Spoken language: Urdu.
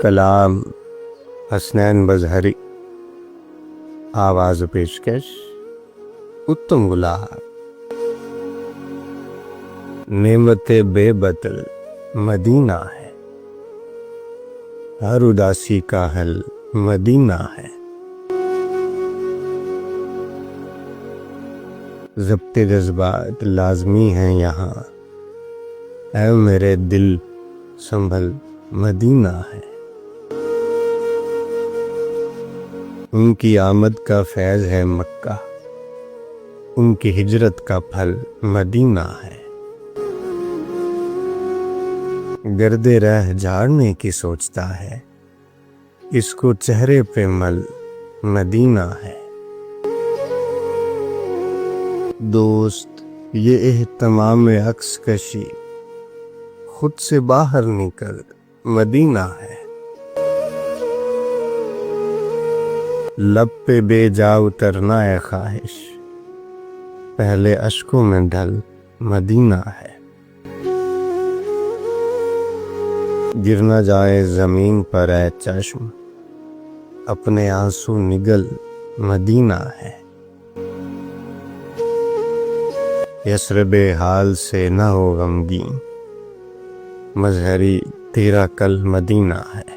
کلام حسنین بظہری، آواز پیشکش اتم گلاب۔ نعمت بے بدل مدینہ ہے، ہر اداسی کا حل مدینہ ہے۔ ضبط جذبات لازمی ہیں یہاں، اے میرے دل سنبھل مدینہ ہے۔ ان کی آمد کا فیض ہے مکہ، ان کی ہجرت کا پھل مدینہ ہے۔ گرد رہ جھاڑنے کی سوچتا ہے، اس کو چہرے پہ مل مدینہ ہے۔ دوست یہ اہتمام عکس کشی، خود سے باہر نکل مدینہ ہے۔ لب پہ بے جا اترنا ہے خواہش، پہلے اشکوں میں ڈھل مدینہ ہے۔ گر نہ جائے زمین پر اے چشم، اپنے آنسو نگل مدینہ ہے۔ یثرب حال سے نہ ہو غمگین، مظہری تیرا کل مدینہ ہے۔